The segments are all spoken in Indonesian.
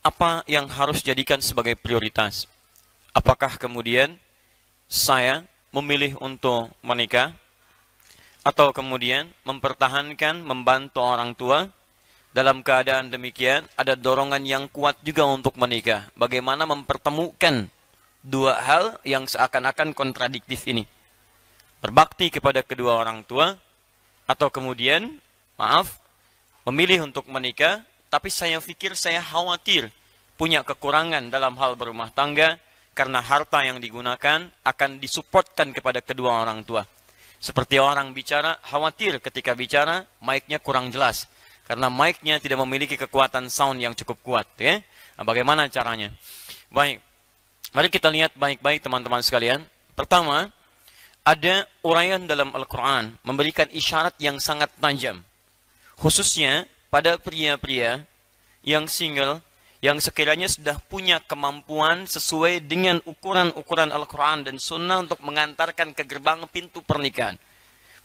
apa yang harus jadikan sebagai prioritas? Apakah kemudian saya memilih untuk menikah, atau kemudian mempertahankan, membantu orang tua? Dalam keadaan demikian, ada dorongan yang kuat juga untuk menikah. Bagaimana mempertemukan dua hal yang seakan-akan kontradiktif ini? Berbakti kepada kedua orang tua, atau kemudian, memilih untuk menikah, tapi saya pikir, saya khawatir punya kekurangan dalam hal berumah tangga, karena harta yang digunakan akan disupportkan kepada kedua orang tua. Seperti orang bicara, khawatir ketika bicara, mic-nya kurang jelas. Karena mic-nya tidak memiliki kekuatan sound yang cukup kuat. Ya? Nah, bagaimana caranya? Baik, mari kita lihat baik-baik teman-teman sekalian. Pertama, ada uraian dalam Al-Quran memberikan isyarat yang sangat tajam. Khususnya pada pria-pria yang single, yang sekiranya sudah punya kemampuan sesuai dengan ukuran-ukuran Al-Quran dan Sunnah untuk mengantarkan ke gerbang pintu pernikahan.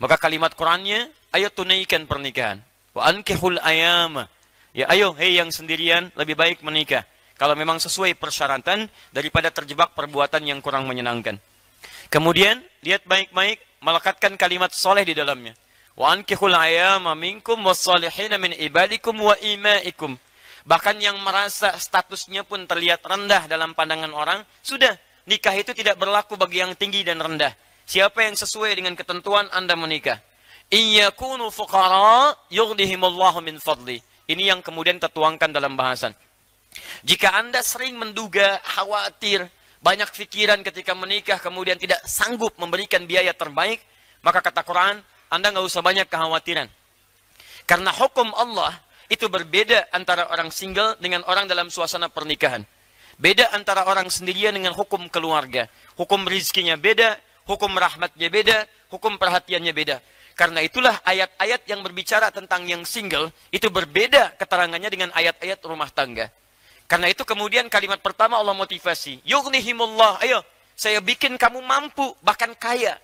Maka kalimat Qurannya, ayo tunaikan pernikahan. Wa ankihul ayama. Ya ayo, hei yang sendirian, lebih baik menikah. Kalau memang sesuai persyaratan, daripada terjebak perbuatan yang kurang menyenangkan. Kemudian, lihat baik-baik, melekatkan kalimat soleh di dalamnya. Wa ankihul ayama minkum wassalihina min ibadikum wa imaikum. Bahkan yang merasa statusnya pun terlihat rendah dalam pandangan orang, sudah, nikah itu tidak berlaku bagi yang tinggi dan rendah. Siapa yang sesuai dengan ketentuan, Anda menikah. Iyakunu fuqara yughnihimullahu min fadli. Ini yang kemudian tertuangkan dalam bahasan. Jika Anda sering menduga, khawatir, banyak pikiran ketika menikah, kemudian tidak sanggup memberikan biaya terbaik, maka kata Quran, Anda nggak usah banyak kekhawatiran. Karena hukum Allah itu berbeda antara orang single dengan orang dalam suasana pernikahan. Beda antara orang sendirian dengan hukum keluarga. Hukum rizkinya beda, hukum rahmatnya beda, hukum perhatiannya beda. Karena itulah ayat-ayat yang berbicara tentang yang single itu berbeda keterangannya dengan ayat-ayat rumah tangga. Karena itu kemudian kalimat pertama Allah motivasi. Yughnihimullah, ayo saya bikin kamu mampu, bahkan kaya.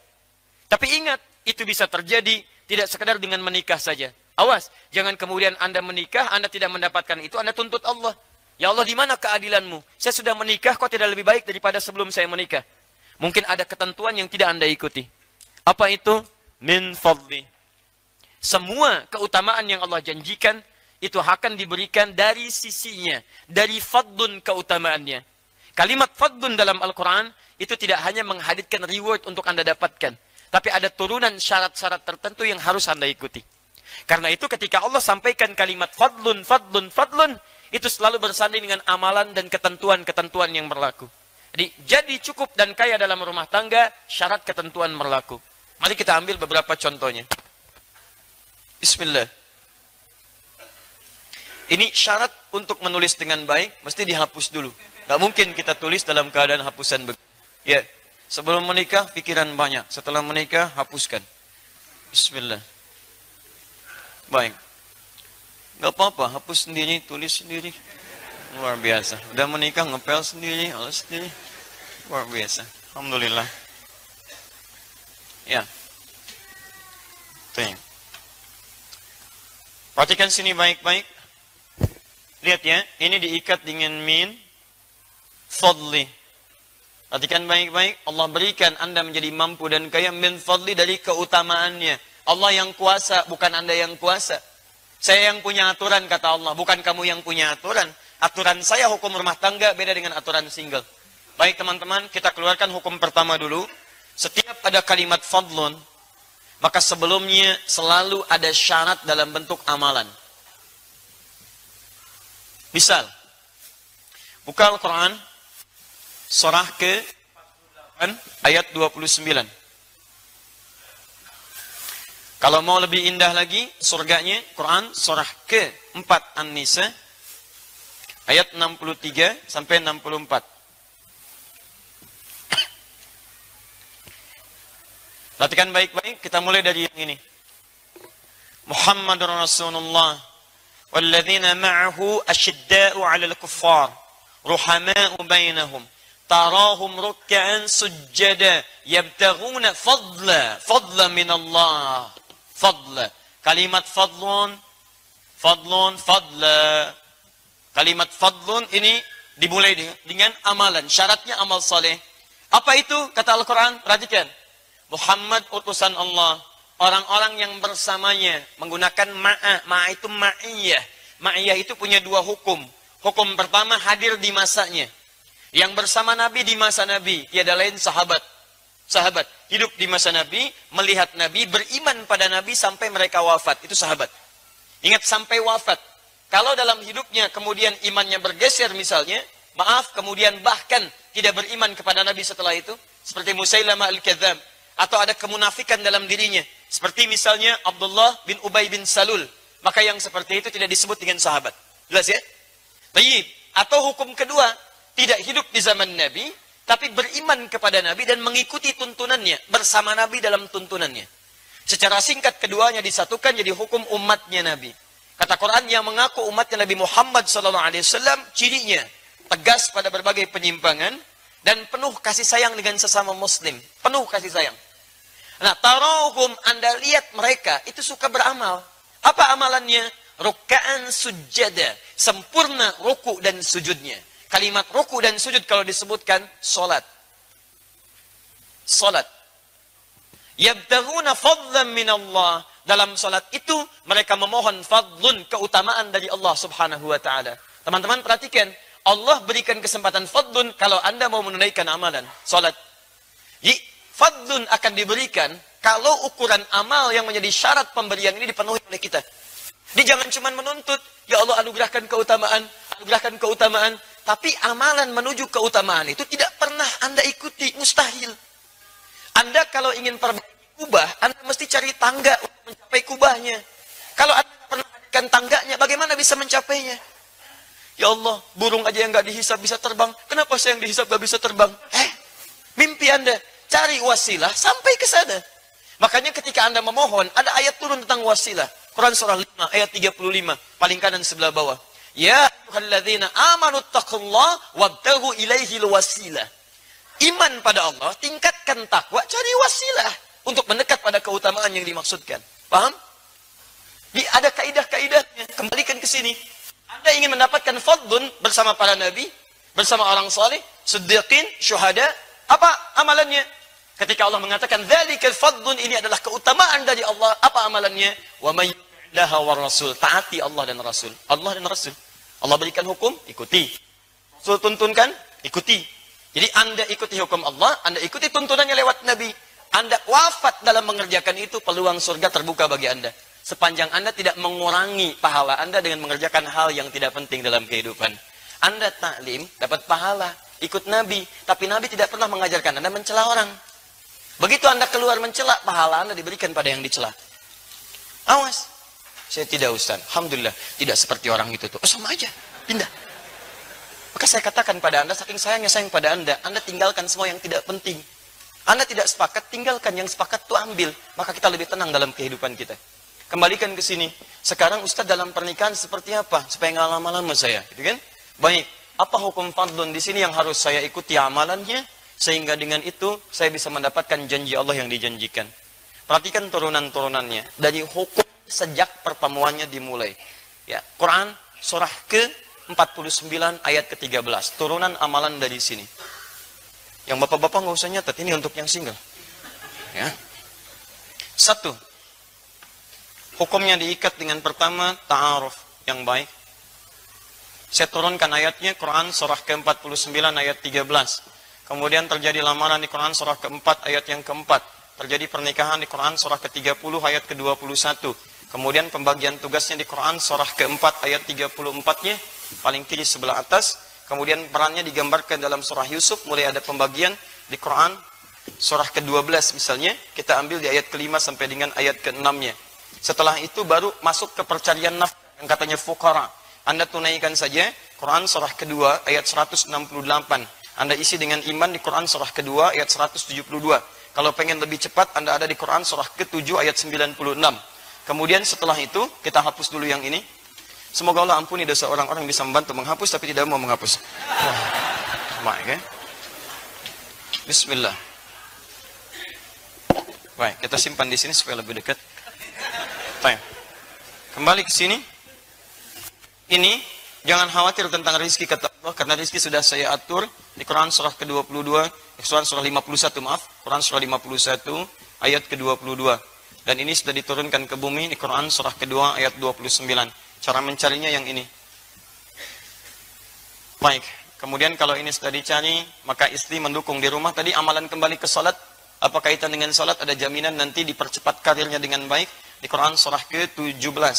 Tapi ingat, itu bisa terjadi tidak sekadar dengan menikah saja. Awas, jangan kemudian Anda menikah, Anda tidak mendapatkan itu, Anda tuntut Allah. Ya Allah, di mana keadilanmu? Saya sudah menikah, kok tidak lebih baik daripada sebelum saya menikah? Mungkin ada ketentuan yang tidak Anda ikuti. Apa itu? Min fadli. Semua keutamaan yang Allah janjikan itu akan diberikan dari sisinya, dari fadlun keutamaannya. Kalimat fadlun dalam Al-Quran itu tidak hanya menghadirkan reward untuk Anda dapatkan, tapi ada turunan syarat-syarat tertentu yang harus Anda ikuti. Karena itu ketika Allah sampaikan kalimat fadlun, fadlun, fadlun, itu selalu bersanding dengan amalan dan ketentuan-ketentuan yang berlaku. Jadi cukup dan kaya dalam rumah tangga, syarat ketentuan berlaku. Mari kita ambil beberapa contohnya. Bismillah. Ini syarat untuk menulis dengan baik, mesti dihapus dulu. Gak mungkin kita tulis dalam keadaan hapusan begitu. Ya, sebelum menikah, pikiran banyak. Setelah menikah, hapuskan. Bismillah. Baik. Gak apa-apa, hapus sendiri, tulis sendiri. Luar biasa. Udah menikah, ngepel sendiri, alas sendiri. Luar biasa. Alhamdulillah. Ya. Tuh. Perhatikan sini baik-baik. Lihat ya, ini diikat dengan min fadli. Perhatikan baik-baik, Allah berikan Anda menjadi mampu dan kaya min fadli dari keutamaannya. Allah yang kuasa, bukan Anda yang kuasa. Saya yang punya aturan, kata Allah, bukan kamu yang punya aturan. Aturan saya hukum rumah tangga beda dengan aturan single. Baik teman-teman, kita keluarkan hukum pertama dulu. Setiap ada kalimat fadlun, maka sebelumnya selalu ada syarat dalam bentuk amalan. Misal, buka Al-Quran, surah ke-8, ayat 29. Kalau mau lebih indah lagi, surganya, Quran, surah ke-4 An-Nisa, ayat 63 sampai 64. Perhatikan baik-baik, kita mulai dari yang ini. Muhammadur Rasulullah walladzina ma'ahu asyidda'u 'alal kuffar ruhama'u bainahum tarahum ruk'an sujjada yabtaghuna fadla min Allah. Fadla. Kalimat fadlun, fadla. Kalimat fadlun ini dimulai dengan amalan. Syaratnya amal soleh. Apa itu? Kata Al-Quran, perhatikan. Muhammad utusan Allah. Orang-orang yang bersamanya menggunakan ma'a. Ma'a itu ma'iyah. Ma'iyah itu punya dua hukum. Hukum pertama hadir di masanya. Yang bersama Nabi di masa Nabi, tiada lain sahabat. Sahabat hidup di masa Nabi, melihat Nabi, beriman pada Nabi sampai mereka wafat. Itu sahabat. Ingat, sampai wafat. Kalau dalam hidupnya kemudian imannya bergeser misalnya, maaf, kemudian bahkan tidak beriman kepada Nabi setelah itu, seperti Musailamah al-Kadzdzab, atau ada kemunafikan dalam dirinya, seperti misalnya Abdullah bin Ubay bin Salul, maka yang seperti itu tidak disebut dengan sahabat. Jelas ya? Baik. Atau hukum kedua, tidak hidup di zaman Nabi, tapi beriman kepada Nabi dan mengikuti tuntunannya, bersama Nabi dalam tuntunannya. Secara singkat keduanya disatukan jadi hukum umatnya Nabi. Kata Quran, yang mengaku umatnya Nabi Muhammad SAW, cirinya tegas pada berbagai penyimpangan dan penuh kasih sayang dengan sesama muslim. Penuh kasih sayang. Nah, tarahum, Anda lihat mereka itu suka beramal. Apa amalannya? Ruka'an sujada, sempurna ruku dan sujudnya. Kalimat ruku dan sujud kalau disebutkan salat. Salat. Yabtaghuna fadlan min Allah. Dalam salat itu mereka memohon fadlun, keutamaan dari Allah Subhanahu wa taala. Teman-teman perhatikan, Allah berikan kesempatan fadlun kalau Anda mau menunaikan amalan salat. Fadlun akan diberikan kalau ukuran amal yang menjadi syarat pemberian ini dipenuhi oleh kita. Dia jangan cuma menuntut, ya Allah anugerahkan keutamaan, tapi amalan menuju keutamaan itu tidak pernah Anda ikuti, mustahil. Anda kalau ingin perbaiki kubah, Anda mesti cari tangga untuk mencapai kubahnya. Kalau Anda pernah adakan tangganya, bagaimana bisa mencapainya? Ya Allah, burung aja yang nggak dihisap bisa terbang, kenapa saya yang dihisap nggak bisa terbang? Mimpi Anda, cari wasilah sampai ke sana. Makanya ketika Anda memohon, ada ayat turun tentang wasilah. Quran surah 5 ayat 35, paling kanan sebelah bawah. Ya ayyuhalladzina amanu taqullaha wabtaghu ilaihil wasilah. Iman pada Allah, tingkatkan takwa, cari wasilah untuk mendekat pada keutamaan yang dimaksudkan. Paham? Ada kaidah-kaidahnya. Kembalikan ke sini. Anda ingin mendapatkan fadlun bersama para nabi, bersama orang saleh, siddiqin, syuhada, apa amalannya? Ketika Allah mengatakan dzalikal fadlun, ini adalah keutamaan dari Allah, apa amalannya? Wa may yuti'illah war rasul, taati Allah dan Rasul. Allah dan Rasul. Allah berikan hukum, ikuti. Rasul tuntunkan, ikuti. Jadi Anda ikuti hukum Allah, Anda ikuti tuntunannya lewat Nabi. Anda wafat dalam mengerjakan itu, peluang surga terbuka bagi Anda. Sepanjang Anda tidak mengurangi pahala Anda dengan mengerjakan hal yang tidak penting dalam kehidupan. Anda taklim, dapat pahala, ikut Nabi, tapi Nabi tidak pernah mengajarkan Anda mencela orang. Begitu Anda keluar mencela, pahala Anda diberikan pada yang dicela. Awas. Saya tidak, Ustaz. Alhamdulillah, tidak seperti orang itu tuh. Sama aja, pindah. Maka saya katakan pada Anda, saking sayangnya sayang pada Anda tinggalkan semua yang tidak penting. Anda tidak sepakat, tinggalkan yang sepakat itu ambil. Maka kita lebih tenang dalam kehidupan kita. Kembalikan ke sini. Sekarang Ustaz dalam pernikahan seperti apa? Supaya nggak lama-lama saya, gitu kan? Baik, apa hukum fardun di sini yang harus saya ikuti amalannya? Sehingga dengan itu saya bisa mendapatkan janji Allah yang dijanjikan. Perhatikan turunan-turunannya. Dari hukum sejak pertemuannya dimulai. Ya, Quran surah ke-49 ayat ke-13. Turunan amalan dari sini. Yang bapak-bapak nggak usah nyatet, ini untuk yang single. Ya. 1. Hukumnya diikat dengan pertama ta'aruf yang baik. Saya turunkan ayatnya Quran surah ke-49 ayat 13. Kemudian terjadi lamaran di Quran surah ke-4 ayat yang ke-4. Terjadi pernikahan di Quran surah ke-30 ayat ke-21. Kemudian pembagian tugasnya di Quran surah ke-4 ayat 34-nya, paling kiri sebelah atas. Kemudian perannya digambarkan dalam surah Yusuf, mulai ada pembagian di Quran surah ke-12 misalnya. Kita ambil di ayat ke-5 sampai dengan ayat ke-6-nya. Setelah itu baru masuk ke percarian nafkah yang katanya fuqara. Anda tunaikan saja Quran surah kedua ayat 168. Anda isi dengan iman di Quran surah kedua ayat 172. Kalau pengen lebih cepat, Anda ada di Quran surah ke-7 ayat 96. Kemudian setelah itu, kita hapus dulu yang ini. Semoga Allah ampuni dosa orang-orang yang bisa membantu menghapus, tapi tidak mau menghapus. Baik, ya. Bismillah. Baik, kita simpan di sini supaya lebih dekat. Baik. Kembali ke sini. Ini Jangan khawatir tentang rizki kata Allah, karena rizki sudah saya atur di Quran surah ke-22, Quran surah 51 maaf, Quran surah 51 ayat ke-22. Dan ini sudah diturunkan ke bumi di Quran surah kedua ayat 29. Cara mencarinya yang ini. Baik, kemudian kalau ini sudah dicari, maka istri mendukung di rumah. Tadi amalan kembali ke salat, apa kaitan dengan salat? Ada jaminan nanti dipercepat karirnya dengan baik di Quran surah ke-17.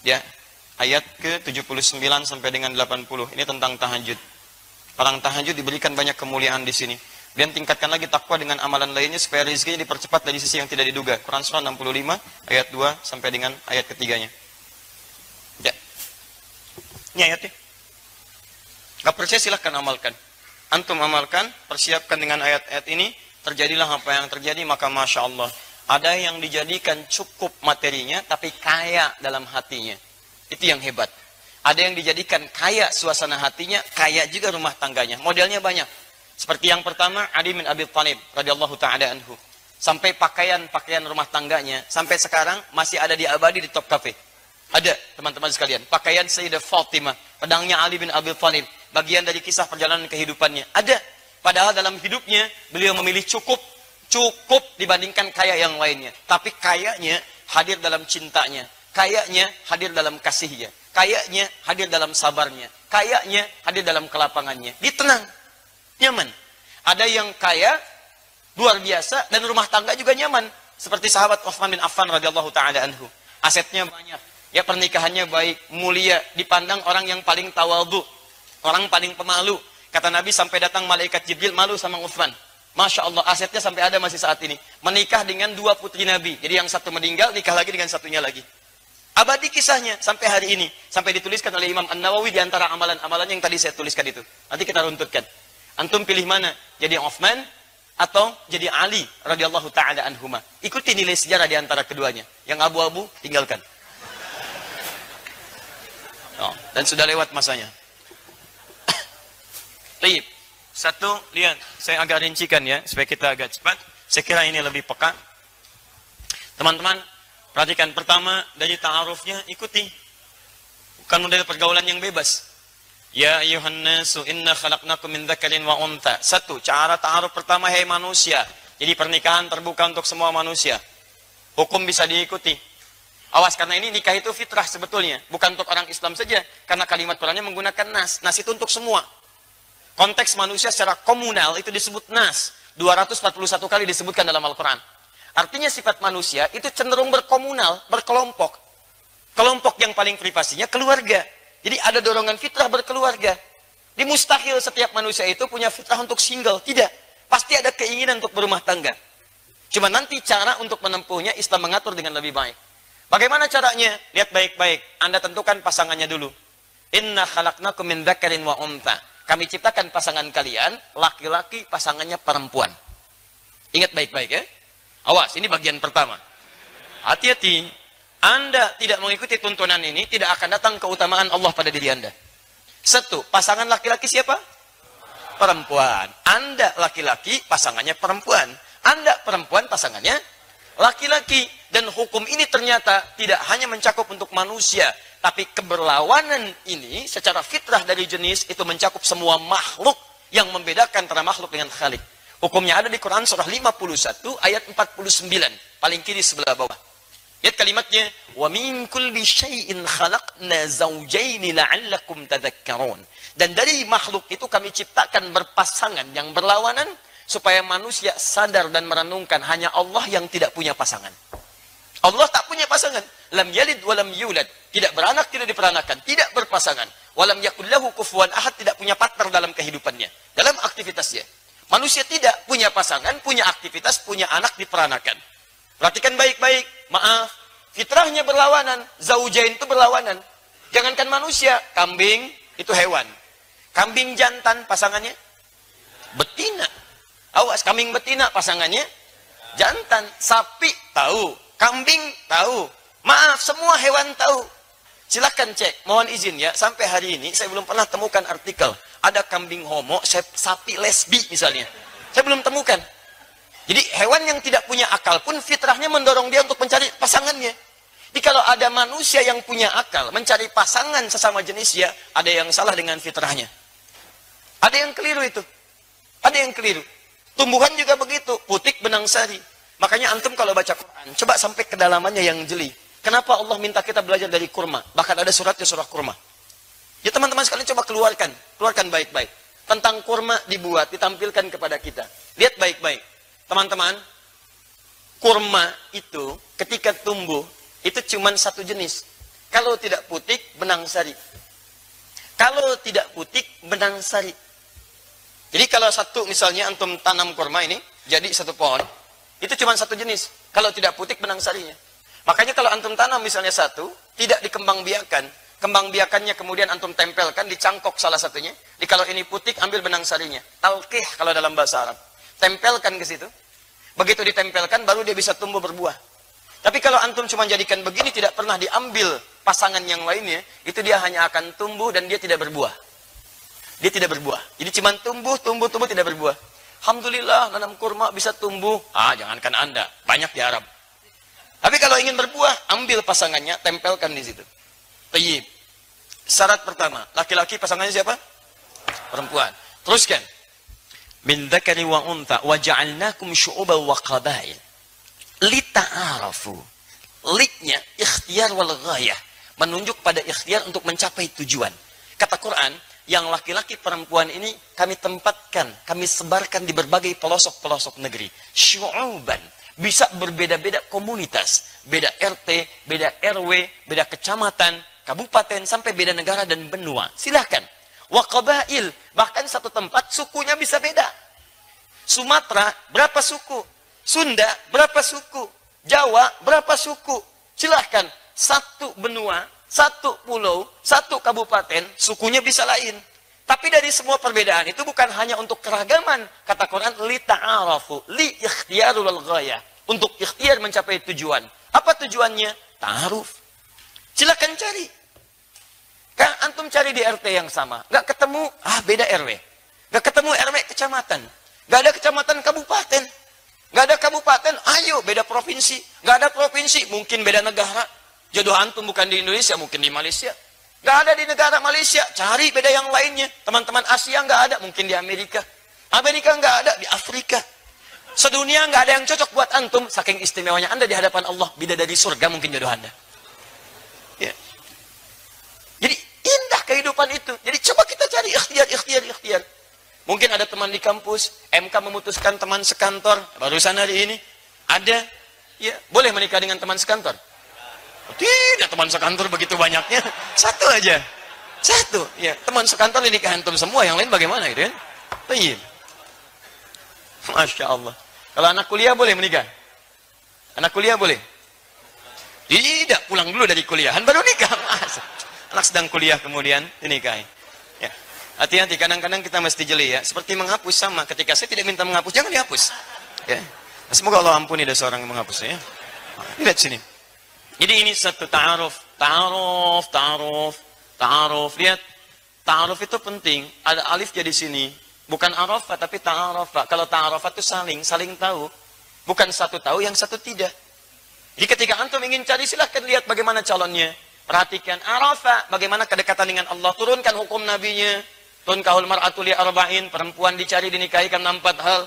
Ya, ayat ke-79 sampai dengan 80. Ini tentang tahajud. Orang tahajud diberikan banyak kemuliaan di sini. Dan tingkatkan lagi takwa dengan amalan lainnya supaya rezekinya dipercepat dari sisi yang tidak diduga. Quran surah 65 ayat 2 sampai dengan ayat ketiganya. Ya. Ini ayatnya. Gak percaya silahkan amalkan. Antum amalkan, persiapkan dengan ayat-ayat ini. Terjadilah apa yang terjadi, maka Masya Allah. Ada yang dijadikan cukup materinya, tapi kaya dalam hatinya. Itu yang hebat. Ada yang dijadikan kaya suasana hatinya, kaya juga rumah tangganya. Modelnya banyak. Seperti yang pertama, Ali bin Abi Thalib radhiyallahu ta'ala anhu. Sampai pakaian rumah tangganya, sampai sekarang masih ada di abadi di Top Cafe. Ada, teman-teman sekalian. Pakaian Sayyidah Fatimah, pedangnya Ali bin Abi Thalib. Bagian dari kisah perjalanan kehidupannya. Ada. Padahal dalam hidupnya, beliau memilih cukup dibandingkan kaya yang lainnya. Tapi kayanya hadir dalam cintanya. Kayaknya hadir dalam kasihnya. Kayaknya hadir dalam sabarnya. Kayaknya hadir dalam kelapangannya. Dia tenang. Nyaman. Ada yang kaya, luar biasa, dan rumah tangga juga nyaman. Seperti sahabat Utsman bin Affan radhiyallahu ta'ala anhu. Asetnya banyak. Ya, pernikahannya baik, mulia, dipandang orang yang paling tawadhu, orang paling pemalu. Kata Nabi sampai datang malaikat Jibril malu sama Utsman. Masya Allah, asetnya sampai ada masih saat ini. Menikah dengan dua putri Nabi. Jadi yang satu meninggal, nikah lagi dengan satunya lagi. Abadi kisahnya sampai hari ini. Sampai dituliskan oleh Imam An-Nawawi di antara amalan-amalan yang tadi saya tuliskan itu. Nanti kita runtutkan. Antum pilih mana? Jadi Utsman atau jadi Ali radhiyallahu ta'ala anhuma. Ikuti nilai sejarah di antara keduanya. Yang abu-abu, tinggalkan. Oh, dan sudah lewat masanya. Baik. Satu, lihat. Saya agak rincikan ya, supaya kita agak cepat. Saya kira ini lebih peka. Teman-teman, perhatikan. Pertama, dari ta'arufnya, ikuti. Bukan model pergaulan yang bebas. Ya ayuhan nasu inna khalaqnakum min dzakarin wa untha. Satu, cara ta'aruf pertama, hai manusia. Jadi pernikahan terbuka untuk semua manusia. Hukum bisa diikuti. Awas, karena ini nikah itu fitrah sebetulnya. Bukan untuk orang Islam saja. Karena kalimat Qurannya menggunakan nas. Nas itu untuk semua. Konteks manusia secara komunal itu disebut nas. 241 kali disebutkan dalam Al-Quran. Artinya sifat manusia itu cenderung berkomunal, berkelompok. Kelompok yang paling privasinya keluarga. Jadi ada dorongan fitrah berkeluarga. Di mustahil setiap manusia itu punya fitrah untuk single. Tidak. Pasti ada keinginan untuk berumah tangga. Cuma nanti cara untuk menempuhnya Islam mengatur dengan lebih baik. Bagaimana caranya? Lihat baik-baik. Anda tentukan pasangannya dulu. Inna khalaqnakum min dzakarin wa untha. Kami ciptakan pasangan kalian, laki-laki, pasangannya perempuan. Ingat baik-baik ya. Awas, ini bagian pertama. Hati-hati. Anda tidak mengikuti tuntunan ini, tidak akan datang keutamaan Allah pada diri Anda. Satu, pasangan laki-laki siapa? Perempuan. Anda laki-laki, pasangannya perempuan. Anda perempuan, pasangannya laki-laki. Dan hukum ini ternyata tidak hanya mencakup untuk manusia, tapi keberlawanan ini secara fitrah dari jenis itu mencakup semua makhluk yang membedakan antara makhluk dengan khalik. Hukumnya ada di Quran surah 51 ayat 49, paling kiri sebelah bawah. Lihat kalimatnya, wa min kulli syai'in khalaqna zawjaini la'allakum tadhakkarun. Dan dari makhluk itu kami ciptakan berpasangan yang berlawanan supaya manusia sadar dan merenungkan hanya Allah yang tidak punya pasangan. Allah tak punya pasangan. Lam yalid wa lam yulad. Tidak beranak, tidak diperanakan, tidak berpasangan. Walam yakul lahu kufuwan ahad, tidak punya partner dalam kehidupannya, dalam aktivitasnya. Manusia tidak punya pasangan, punya aktivitas, punya anak diperanakan. Perhatikan baik-baik. Maaf, fitrahnya berlawanan. Zaujain itu berlawanan. Jangankan manusia, kambing itu hewan. Kambing jantan pasangannya betina. Awas, kambing betina pasangannya jantan. Sapi tahu, kambing tahu. Maaf, semua hewan tahu. Silakan cek. Mohon izin ya, sampai hari ini saya belum pernah temukan artikel ada kambing homo, sapi lesbi misalnya. Saya belum temukan. Jadi hewan yang tidak punya akal pun fitrahnya mendorong dia untuk mencari pasangannya. Jadi kalau ada manusia yang punya akal, mencari pasangan sesama jenisnya, ada yang salah dengan fitrahnya. Ada yang keliru itu. Ada yang keliru. Tumbuhan juga begitu, putik benang sari. Makanya antum kalau baca Quran, coba sampai kedalamannya yang jeli. Kenapa Allah minta kita belajar dari kurma? Bahkan ada suratnya surah kurma. Ya teman-teman sekalian coba keluarkan baik-baik. Tentang kurma dibuat, ditampilkan kepada kita. Lihat baik-baik. Teman-teman, kurma itu ketika tumbuh, itu cuma satu jenis. Kalau tidak putik, benang sari. Kalau tidak putik, benang sari. Jadi kalau satu misalnya antum tanam kurma ini, jadi satu pohon, itu cuma satu jenis. Kalau tidak putik, benang sarinya. Makanya kalau antum tanam misalnya satu, tidak dikembangbiakan. Kembangbiakannya kemudian antum tempelkan, dicangkok salah satunya. Jadi kalau ini putik, ambil benang sarinya. Talqih kalau dalam bahasa Arab. Tempelkan ke situ. Begitu ditempelkan, baru dia bisa tumbuh berbuah. Tapi kalau antum cuma jadikan begini, tidak pernah diambil pasangan yang lainnya, itu dia hanya akan tumbuh dan dia tidak berbuah. Dia tidak berbuah. Jadi cuma tumbuh, tidak berbuah. Alhamdulillah, nanam kurma bisa tumbuh. Jangankan Anda, banyak di Arab. Tapi kalau ingin berbuah, ambil pasangannya, tempelkan di situ. Tayyib. Syarat pertama, laki-laki pasangannya siapa? Perempuan. Teruskan. Min dzakari wa untha wa ja'alnakum syu'uban wa qabail lita'arafu. Liknya ikhtiar wal ghayah, menunjuk pada ikhtiar untuk mencapai tujuan. Kata Quran, yang laki-laki perempuan ini kami tempatkan, kami sebarkan di berbagai pelosok-pelosok negeri. Syu'uban, bisa berbeda-beda komunitas, beda RT, beda RW, beda kecamatan, kabupaten, sampai beda negara dan benua. Silahkan. Wa qabail, bahkan satu tempat sukunya bisa beda. Sumatera berapa suku? Sunda berapa suku? Jawa berapa suku? Silahkan. Satu benua, satu pulau, satu kabupaten, sukunya bisa lain. Tapi dari semua perbedaan itu bukan hanya untuk keragaman. Kata Quran, li ta'arafu, li ikhtiyarul ghayah. Untuk ikhtiar mencapai tujuan. Apa tujuannya? Ta'aruf. Silakan cari. Kan antum cari di RT yang sama. Nggak ketemu, beda RW. Nggak ketemu RW kecamatan. Nggak ada kecamatan kabupaten. Nggak ada kabupaten, ayo beda provinsi. Nggak ada provinsi, mungkin beda negara. Jodoh antum bukan di Indonesia, mungkin di Malaysia. Nggak ada di negara Malaysia, cari beda yang lainnya. Teman-teman Asia nggak ada, mungkin di Amerika. Amerika nggak ada, di Afrika. Sedunia nggak ada yang cocok buat antum. Saking istimewanya Anda di hadapan Allah, bidadari surga mungkin jodoh Anda. Ya. Jadi indah kehidupan itu. Jadi coba kita cari ikhtiar. Mungkin ada teman di kampus, MK memutuskan teman sekantor, barusan hari ini, ada, ya, boleh menikah dengan teman sekantor? Tidak, teman sekantor begitu banyaknya, satu aja, satu, ya, teman sekantor nikah antum semua, yang lain bagaimana gitu kan? Baik. Masya Allah. Kalau anak kuliah boleh menikah? Anak kuliah boleh? Tidak, pulang dulu dari kuliahan, baru nikah. Anak sedang kuliah kemudian dinikahi. Ya. Hati-hati, kadang-kadang kita mesti jeli ya. Seperti menghapus sama. Ketika saya tidak minta menghapus, jangan dihapus. Ya. Semoga Allah ampuni dosa orang yang menghapusnya. Ya. Lihat sini. Jadi ini satu ta'aruf. Ta'aruf. Lihat. Ta'aruf itu penting. Ada alif jadi sini. Bukan arafah, tapi ta'arafah. Kalau ta'arafah itu saling tahu. Bukan satu tahu, yang satu tidak. Jadi ketika antum ingin cari, silahkan lihat bagaimana calonnya. Perhatikan arafah, bagaimana kedekatan dengan Allah. Turunkan hukum nabinya. Tunkahul mar'atu li arba'in, perempuan dicari dinikahi karena 4 hal.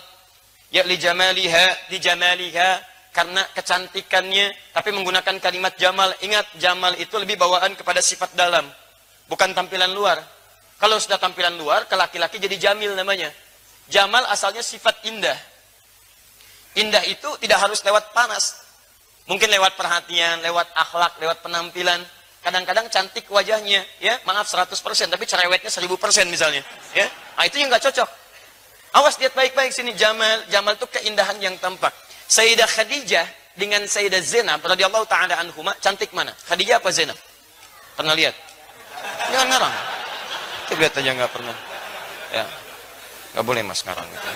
Ya li jamaliha, karena kecantikannya, tapi menggunakan kalimat jamal. Ingat, jamal itu lebih bawaan kepada sifat dalam, bukan tampilan luar. Kalau sudah tampilan luar, ke laki-laki jadi jamil namanya. Jamal asalnya sifat indah. Indah itu tidak harus lewat panas. Mungkin lewat perhatian, lewat akhlak, lewat penampilan. Kadang-kadang cantik wajahnya, ya, maaf 100%, tapi cerewetnya 1000% misalnya, ya. Itu yang nggak cocok. Awas, lihat baik-baik sini, jamal itu keindahan yang tampak. Sayyidah Khadijah dengan Sayyidah Zainab radhiyallahu taala anhuma, cantik mana? Khadijah apa Zainab? Pernah lihat? Jangan ngarang. Kita lihat aja nggak pernah. Ya, nggak boleh mas ngarang. Gitu.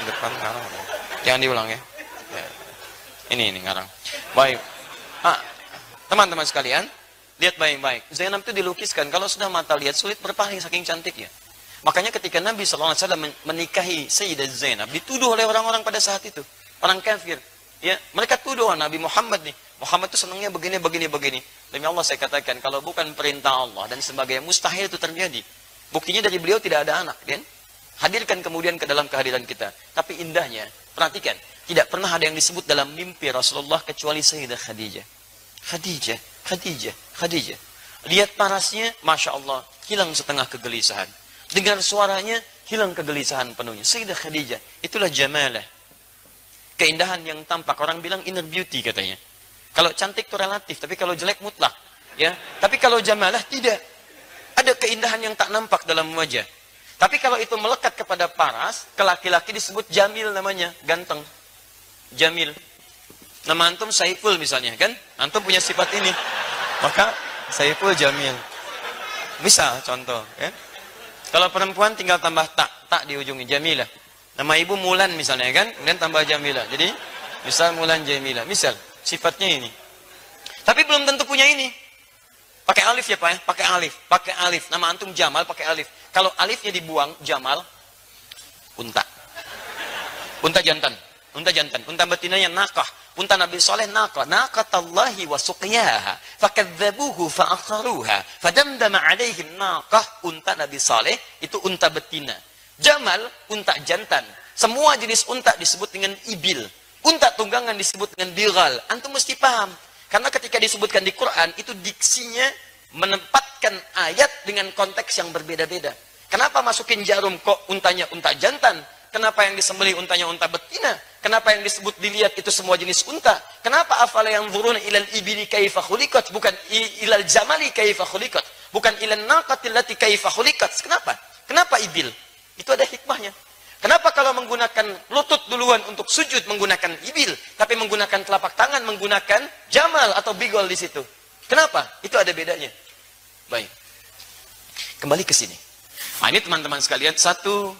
Depan ngarang. Jangan diulang ya. Ya. Ini ngarang. Baik. Teman-teman sekalian, lihat baik-baik. Zainab itu dilukiskan, kalau sudah mata lihat sulit berpaling saking cantiknya. Makanya ketika Nabi SAW menikahi Sayyidah Zainab, dituduh oleh orang-orang pada saat itu, orang kafir. Ya, mereka tuduh Nabi Muhammad nih, Muhammad itu senangnya begini, begini, begini. Demi Allah saya katakan, kalau bukan perintah Allah dan sebagainya, mustahil itu terjadi. Buktinya dari beliau tidak ada anak, kan? Hadirkan kemudian ke dalam kehadiran kita. Tapi indahnya, perhatikan, tidak pernah ada yang disebut dalam mimpi Rasulullah kecuali Sayyidah Khadijah. Khadijah, Khadijah, Khadijah. Lihat parasnya, Masya Allah, hilang setengah kegelisahan. Dengar suaranya, hilang kegelisahan penuhnya. Sayyidah Khadijah, itulah jamalah. Keindahan yang tampak, orang bilang inner beauty katanya. Kalau cantik itu relatif, tapi kalau jelek mutlak. Ya, tapi kalau jamalah tidak. Ada keindahan yang tak nampak dalam wajah. Tapi kalau itu melekat kepada paras, ke laki-laki disebut jamil namanya, ganteng. Jamil. Nama antum Saiful misalnya, kan? Antum punya sifat ini. Maka Saiful Jamil. Bisa contoh, ya. Kalau perempuan tinggal tambah tak di ujungnya, Jamilah. Nama ibu Mulan misalnya, kan? Kemudian tambah Jamilah. Jadi, misal Mulan Jamilah. Misal, sifatnya ini. Tapi belum tentu punya ini. Pakai alif ya Pak ya? Pakai alif. Pakai alif. Nama antum Jamal pakai alif. Kalau alifnya dibuang, Jamal, unta. Unta jantan. Unta jantan. Unta betinanya nakah. Unta Nabi Saleh nakah. Naqatallahi wa suqiyaha. Fakadzabuhu fa'akharuha. Fadamdama alaihim nakah. Unta Nabi Saleh itu unta betina. Jamal, unta jantan. Semua jenis unta disebut dengan ibil. Unta tunggangan disebut dengan bighal. Antum mesti paham. Karena ketika disebutkan di Quran, itu diksinya menempatkan ayat dengan konteks yang berbeda-beda. Kenapa masukin jarum kok untanya unta jantan? Kenapa yang disembelih untanya unta betina? Kenapa yang disebut dilihat itu semua jenis unta? Kenapa afala yanzuruna ilal ibili kaifa khuliqat? Bukan ilal jamali kaifa khuliqat. Bukan ilal naqatil lati kaifa khuliqat. Kenapa? Kenapa ibil? Itu ada hikmahnya. Kenapa kalau menggunakan lutut duluan untuk sujud menggunakan ibil, tapi menggunakan telapak tangan menggunakan jamal atau bigol di situ? Kenapa? Itu ada bedanya. Baik. Kembali ke sini. Nah, ini teman-teman sekalian, satu,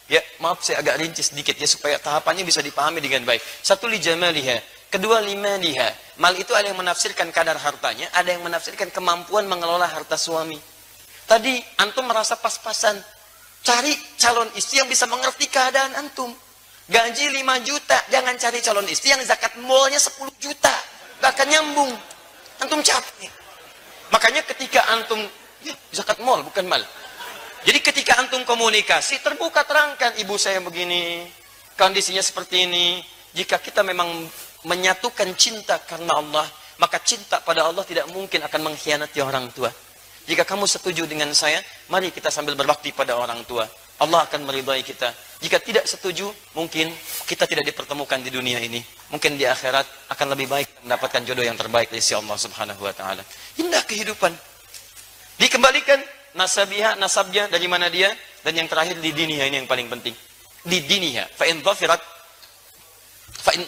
ya maaf saya agak rinci sedikit ya supaya tahapannya bisa dipahami dengan baik. Satu, li jamaliha. Kedua, limaliha. Mal itu ada yang menafsirkan kadar hartanya, ada yang menafsirkan kemampuan mengelola harta suami. Tadi antum merasa pas-pasan. Cari calon istri yang bisa mengerti keadaan antum. Gaji 5 juta, jangan cari calon istri yang zakat malnya 10 juta. Gak akan nyambung. Antum capek. Makanya ketika antum, ya, zakat mal bukan mal. Jadi ketika antum komunikasi, terbuka terangkan, ibu saya begini, kondisinya seperti ini. Jika kita memang menyatukan cinta karena Allah, maka cinta pada Allah tidak mungkin akan mengkhianati orang tua. Jika kamu setuju dengan saya, mari kita sambil berbakti pada orang tua. Allah akan meridai kita. Jika tidak setuju, mungkin kita tidak dipertemukan di dunia ini. Mungkin di akhirat akan lebih baik mendapatkan jodoh yang terbaik dari Allah Subhanahu wa taala. Indah kehidupan. Dikembalikan nasabiha, nasabnya dari mana dia, dan yang terakhir di diniha, ini yang paling penting. Di diniha, fa in dhafirat fa in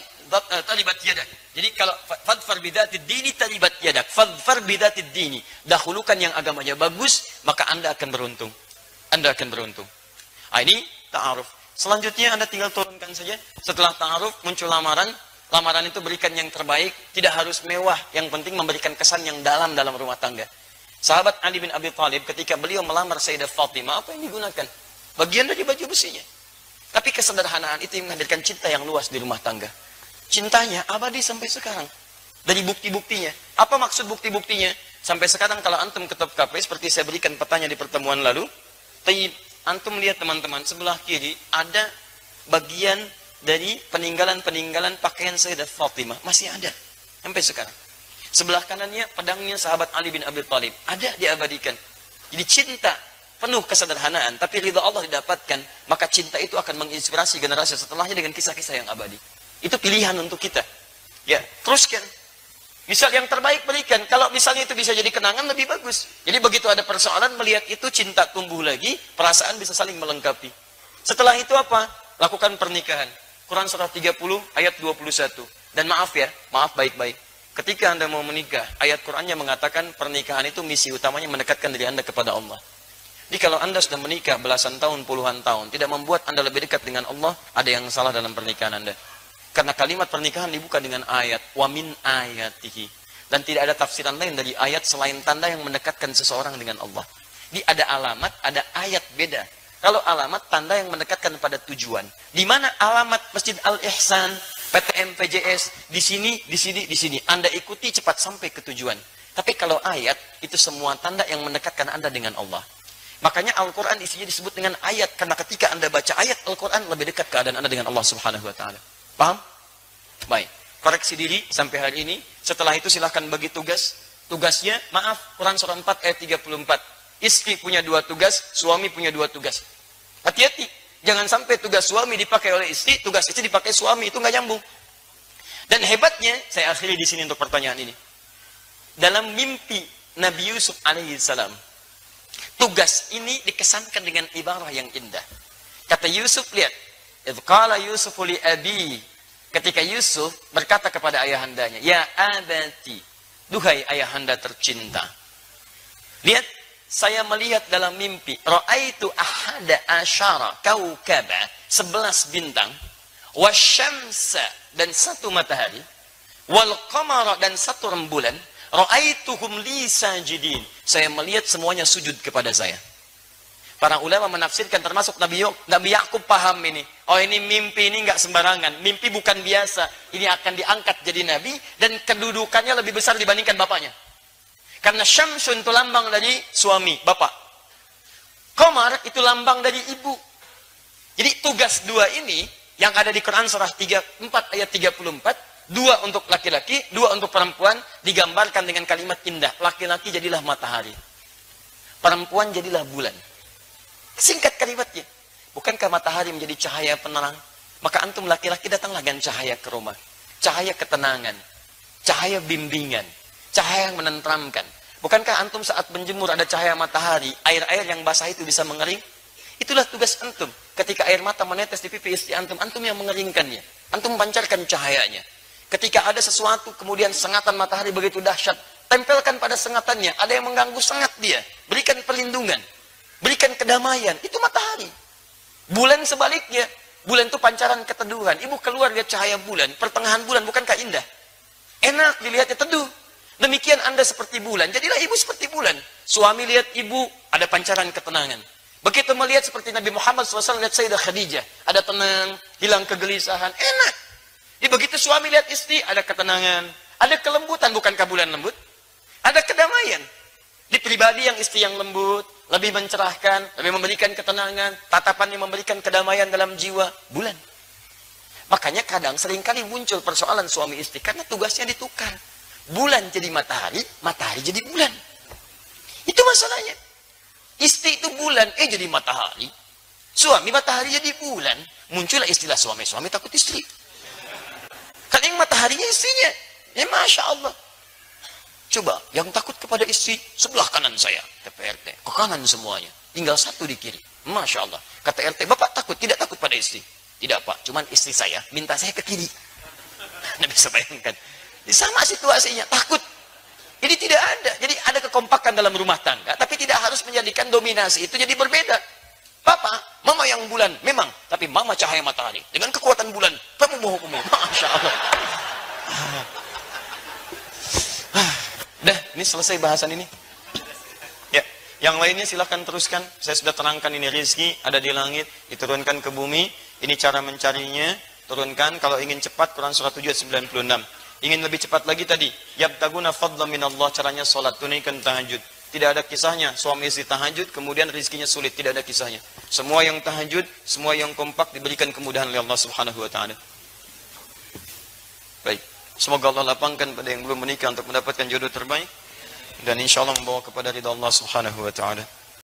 talibat yadak. Jadi kalau fadfar bidatid dini talibat yadak. Fadfar bidatid dini. Dahulukan yang agamanya bagus, maka Anda akan beruntung. Anda akan beruntung. Nah, ini ta'aruf. Selanjutnya Anda tinggal turunkan saja. Setelah ta'aruf muncul lamaran. Lamaran itu berikan yang terbaik, tidak harus mewah. Yang penting memberikan kesan yang dalam rumah tangga. Sahabat Ali bin Abi Thalib ketika beliau melamar Sayyidah Fatimah, apa yang digunakan? Bagian dari baju besinya. Tapi kesederhanaan itu yang menghadirkan cinta yang luas di rumah tangga. Cintanya abadi sampai sekarang. Dari bukti-buktinya. Apa maksud bukti-buktinya? Sampai sekarang kalau antum ketok KP, seperti saya berikan petanya di pertemuan lalu, antum lihat teman-teman, sebelah kiri ada bagian dari peninggalan-peninggalan pakaian Sayyidah Fatimah. Masih ada. Sampai sekarang. Sebelah kanannya pedangnya sahabat Ali bin Abi Thalib. Ada diabadikan. Jadi cinta penuh kesederhanaan, tapi ridha Allah didapatkan, maka cinta itu akan menginspirasi generasi setelahnya dengan kisah-kisah yang abadi. Itu pilihan untuk kita. Ya, teruskan. Misal yang terbaik berikan. Kalau misalnya itu bisa jadi kenangan, lebih bagus. Jadi begitu ada persoalan, melihat itu cinta tumbuh lagi, perasaan bisa saling melengkapi. Setelah itu apa? Lakukan pernikahan. Quran surah 30 ayat 21. Dan maaf ya, maaf baik-baik. Ketika Anda mau menikah, ayat Qurannya mengatakan pernikahan itu misi utamanya mendekatkan diri Anda kepada Allah. Jadi kalau Anda sudah menikah belasan tahun, puluhan tahun, tidak membuat Anda lebih dekat dengan Allah, ada yang salah dalam pernikahan Anda. Karena kalimat pernikahan dibuka dengan ayat wa min ayatihi, dan tidak ada tafsiran lain dari ayat selain tanda yang mendekatkan seseorang dengan Allah. Jadi ada alamat, ada ayat beda. Kalau alamat tanda yang mendekatkan pada tujuan. Di mana alamat Masjid Al-Ihsan PTN, PJS, di sini, di sini, di sini. Anda ikuti cepat sampai ke tujuan. Tapi kalau ayat, itu semua tanda yang mendekatkan Anda dengan Allah. Makanya Al-Quran isinya disebut dengan ayat. Karena ketika Anda baca ayat Al-Quran, lebih dekat keadaan Anda dengan Allah Subhanahu Wa Ta'ala. Paham? Baik. Koreksi diri sampai hari ini. Setelah itu silahkan bagi tugas. Tugasnya, maaf, Quran surah 4 ayat 34. Istri punya 2 tugas, suami punya 2 tugas. Hati-hati. Jangan sampai tugas suami dipakai oleh istri, tugas istri dipakai suami. Itu nggak nyambung. Dan hebatnya, saya akhiri di sini untuk pertanyaan ini. Dalam mimpi Nabi Yusuf alaihissalam, tugas ini dikesankan dengan ibarah yang indah. Kata Yusuf, lihat. Idh qala Yusufu li abi. Ketika Yusuf berkata kepada ayahandanya, ya abati, duhai ayahanda tercinta. Lihat, saya melihat dalam mimpi, ra'aitu ahada asyara kaukaba, 11 bintang, wasyamsa, dan 1 matahari, wal qamara, dan 1 rembulan, ra'aituhum li sajidin. Saya melihat semuanya sujud kepada saya. Para ulama menafsirkan, termasuk Nabi Yakub paham ini. Oh, ini mimpi, ini nggak sembarangan. Mimpi bukan biasa. Ini akan diangkat jadi nabi, dan kedudukannya lebih besar dibandingkan bapaknya. Karena Syamsun itu lambang dari suami, bapak. Qamar itu lambang dari ibu. Jadi tugas 2 ini, yang ada di Quran surah 4 ayat 34, 2 untuk laki-laki, 2 untuk perempuan, digambarkan dengan kalimat indah. Laki-laki jadilah matahari. Perempuan jadilah bulan. Singkat kalimatnya. Bukankah matahari menjadi cahaya penerang? Maka antum laki-laki datanglah dengan cahaya ke rumah. Cahaya ketenangan. Cahaya bimbingan. Cahaya yang menenteramkan. Bukankah antum saat menjemur ada cahaya matahari, air-air yang basah itu bisa mengering? Itulah tugas antum. Ketika air mata menetes di pipi istri antum, antum yang mengeringkannya. Antum pancarkan cahayanya. Ketika ada sesuatu, kemudian sengatan matahari begitu dahsyat, tempelkan pada sengatannya. Ada yang mengganggu, sengat dia. Berikan perlindungan. Berikan kedamaian. Itu matahari. Bulan sebaliknya. Bulan itu pancaran keteduhan. Ibu keluar lihat cahaya bulan, pertengahan bulan, bukankah indah? Enak dilihatnya, teduh. Demikian Anda seperti bulan, jadilah ibu seperti bulan. Suami lihat ibu, ada pancaran ketenangan. Begitu melihat seperti Nabi Muhammad SAW, lihat Sayyidah Khadijah, ada tenang, hilang kegelisahan, enak. Jadi begitu suami lihat istri, ada ketenangan, ada kelembutan, bukankah bulan lembut? Ada kedamaian. Di pribadi yang istri yang lembut, lebih mencerahkan, lebih memberikan ketenangan, tatapan yang memberikan kedamaian dalam jiwa, bulan. Makanya kadang seringkali muncul persoalan suami istri, karena tugasnya ditukar. Bulan jadi matahari, matahari jadi bulan. Itu masalahnya. Istri itu bulan, jadi matahari. Suami matahari jadi bulan. Muncullah istilah suami takut istri. Karena yang mataharinya istrinya. Ya Masya Allah. Coba, yang takut kepada istri, sebelah kanan saya. Kata RT, ke kanan semuanya. Tinggal 1 di kiri. Masya Allah. Kata RT, Bapak takut? Tidak takut pada istri. Tidak Pak, cuman istri saya minta saya ke kiri. Anda bisa bayangkan. Sama situasinya, takut. Jadi tidak ada. Jadi ada kekompakan dalam rumah tangga, tapi tidak harus menjadikan dominasi itu jadi berbeda. Papa, mama yang bulan, memang. Tapi mama cahaya matahari. Dengan kekuatan bulan, kamu mau. Masya Allah. Dah, ini selesai bahasan ini. Ya, yang lainnya silahkan teruskan. Saya sudah terangkan ini rizki, ada di langit, diturunkan ke bumi. Ini cara mencarinya, turunkan. Kalau ingin cepat, Quran surah 7 ayat 96. Ingin lebih cepat lagi tadi, yabtaguna fadla minallah, caranya sholat, tunaikan tahajud. Tidak ada kisahnya, suami istri tahajud, kemudian rizkinya sulit, tidak ada kisahnya. Semua yang tahajud, semua yang kompak, diberikan kemudahan oleh Allah Subhanahu Wa Ta'ala. Baik, semoga Allah lapangkan pada yang belum menikah untuk mendapatkan jodoh terbaik, dan insya Allah membawa kepada ridha Allah Subhanahu Wa Ta'ala.